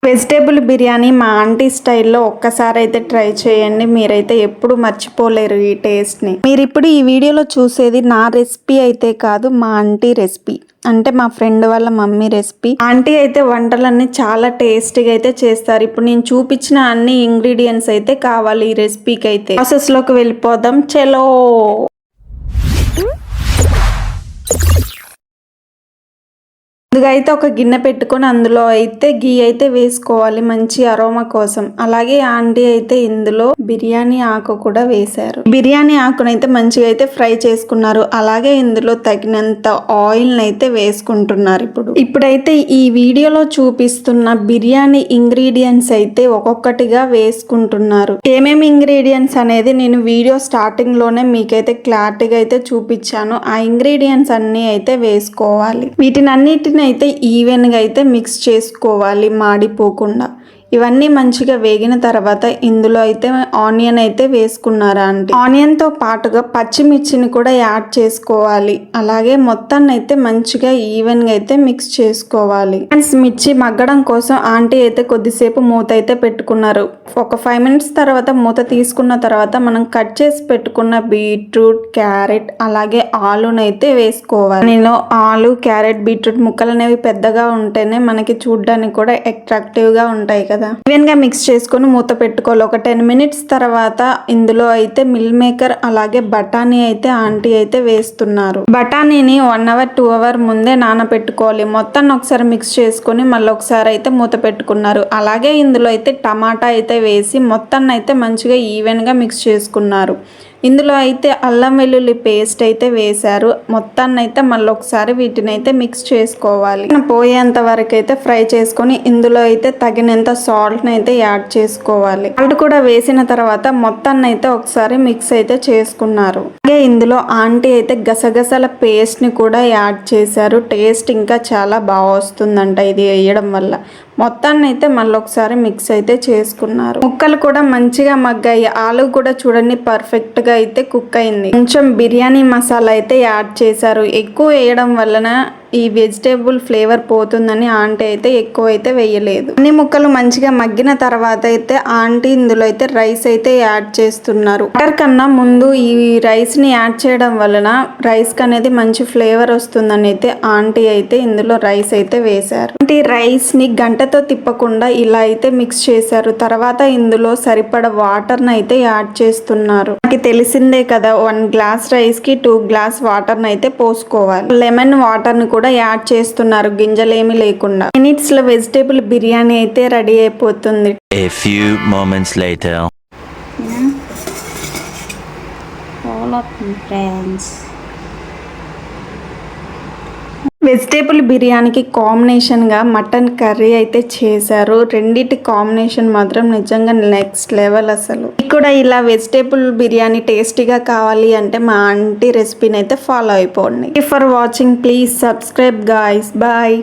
Vegetable biryani మా aunty స్టైల్లో ఒక్కసారి అయితే ట్రై చేయండి. మీరైతే ఎప్పుడు మర్చిపోలేరు ఈ టేస్ట్ని. మీరు ఇప్పుడు ఈ వీడియోలో చూసేది నా రెసిపీ అయితే కాదు, మా ఆంటీ రెసిపీ. అంటే మా ఫ్రెండ్ వాళ్ళ మమ్మీ రెసిపీ. ఆంటీ అయితే వంటలన్నీ చాలా టేస్టీగా అయితే చేస్తారు. ఇప్పుడు నేను చూపించిన అన్ని ఇంగ్రీడియంట్స్ అయితే కావాలి ఈ రెసిపీకి అయితే. ప్రాసెస్లోకి వెళ్ళిపోదాం, చలో. ముందుగా అయితే ఒక గిన్నె పెట్టుకొని అందులో అయితే గీ అయితే వేసుకోవాలి మంచి అరోమా కోసం. అలాగే ఆంటీ అయితే ఇందులో బిర్యానీ ఆకు కూడా వేశారు. బిర్యానీ ఆకునైతే మంచిగా అయితే ఫ్రై చేసుకున్నారు. అలాగే ఇందులో తగినంత ఆయిల్ అయితే వేసుకుంటున్నారు. ఇప్పుడైతే ఈ వీడియోలో చూపిస్తున్న బిర్యానీ ఇంగ్రీడియంట్స్ అయితే ఒక్కొక్కటిగా వేసుకుంటున్నారు. ఏమేమి ఇంగ్రీడియంట్స్ అనేది నేను వీడియో స్టార్టింగ్ లోనే మీకైతే క్లారిటీగా అయితే చూపించాను. ఆ ఇంగ్రీడియంట్స్ అన్ని అయితే వేసుకోవాలి. వీటినన్నిటిని అయితే ఈవెన్గా అయితే మిక్స్ చేసుకోవాలి మాడిపోకుండా. ఇవన్నీ మంచిగా వేగిన తర్వాత ఇందులో అయితే ఆనియన్ అయితే వేసుకున్నారా అంటే ఆనియన్తో పాటుగా పచ్చిమిర్చిని కూడా యాడ్ చేసుకోవాలి. అలాగే మొత్తాన్ని అయితే మంచిగా ఈవెన్గా అయితే మిక్స్ చేసుకోవాలి. ఫ్రెండ్స్, మిర్చి మగ్గడం కోసం ఆంటీ అయితే కొద్దిసేపు మూత అయితే పెట్టుకున్నారు. ఒక 5 మినిట్స్ తర్వాత మూత తీసుకున్న తర్వాత మనం కట్ చేసి పెట్టుకున్న బీట్రూట్, క్యారెట్ అలాగే ఆలునైతే వేసుకోవాలి. నేను ఆలు, క్యారెట్, బీట్రూట్ ముక్కలు అనేవి పెద్దగా ఉంటేనే మనకి చూడడానికి కూడా అట్రాక్టివ్ గా ఉంటాయి కదా. ఈవెన్ గా మిక్స్ చేసుకొని మూత పెట్టుకోవాలి. ఒక 10 మినిట్స్ తర్వాత ఇందులో అయితే మిల్ మేకర్ అలాగే బఠానీ అయితే ఆంటీ అయితే వేస్తున్నారు. బఠానీని 1 అవర్ 2 అవర్ ముందే నానబెట్టుకోవాలి. మొత్తాన్ని ఒకసారి మిక్స్ చేసుకొని మళ్ళీ ఒకసారి అయితే మూత పెట్టుకున్నారు. అలాగే ఇందులో అయితే టమాటా అయితే వేసి మొత్తాన్ని అయితే మంచిగా ఈవెన్ గా మిక్స్ చేసుకున్నారు. ఇందులో అయితే అల్లం వెల్లుల్లి పేస్ట్ అయితే వేశారు. మొత్తాన్ని అయితే మళ్ళీ ఒకసారి వీటిని అయితే మిక్స్ చేసుకోవాలి. పోయేంత వరకు అయితే ఫ్రై చేసుకొని ఇందులో అయితే తగినంత సాల్ట్ని అయితే యాడ్ చేసుకోవాలి. సాల్ట్ కూడా వేసిన తర్వాత మొత్తాన్ని అయితే ఒకసారి మిక్స్ అయితే చేసుకున్నారు. అలాగే ఇందులో ఆంటీ అయితే గసగసాల పేస్ట్ ని కూడా యాడ్ చేశారు. టేస్ట్ ఇంకా చాలా బాగా వస్తుందంట ఇది వేయడం వల్ల. మొత్తాన్ని అయితే మళ్ళీ ఒకసారి మిక్స్ అయితే చేసుకున్నారు. ముక్కలు కూడా మంచిగా మగ్గాయి. ఆలు కూడా చూడండి పర్ఫెక్ట్ గా అయితే కుక్ అయింది. కొంచెం బిర్యానీ మసాలా అయితే యాడ్ చేశారు. ఎక్కువ వేయడం వలన ఈ వెజిటేబుల్ ఫ్లేవర్ పోతుందని ఆంటీ అయితే ఎక్కువ అయితే వేయలేదు. అన్ని ముక్కలు మంచిగా మగ్గిన తర్వాత అయితే ఆంటీ ఇందులో అయితే రైస్ అయితే యాడ్ చేస్తున్నారు. వాటర్ కన్నా ముందు ఈ రైస్ ని యాడ్ చేయడం వలన రైస్ కి అనేది మంచి ఫ్లేవర్ వస్తుందని అయితే ఆంటీ అయితే ఇందులో రైస్ అయితే వేశారు. ఆంటీ రైస్ ని గంటతో తిప్పకుండా ఇలా అయితే మిక్స్ చేశారు. తర్వాత ఇందులో సరిపడ వాటర్ ని అయితే యాడ్ చేస్తున్నారు. మనకి తెలిసిందే కదా, 1 గ్లాస్ రైస్ కి 2 గ్లాస్ వాటర్ ని అయితే పోసుకోవాలి. లెమన్ వాటర్ ని కూడా యాడ్ చేస్తున్నారు, గింజలేమి లేకుండా. మినిట్స్ లో వెజిటేబుల్ బిర్యానీ అయితే రెడీ అయిపోతుంది. A few moments later. Vegetable బిర్యానీకి కాంబినేషన్గా మటన్ కర్రీ అయితే చేశారు. రెండింటి కాంబినేషన్ మాత్రం నిజంగా నెక్స్ట్ లెవెల్ అసలు. కూడా ఇలా వెజిటేబుల్ బిర్యానీ టేస్టీగా కావాలి అంటే మా ఆంటీ రెసిపీని అయితే ఫాలో అయిపోండి. For watching, please subscribe guys. Bye.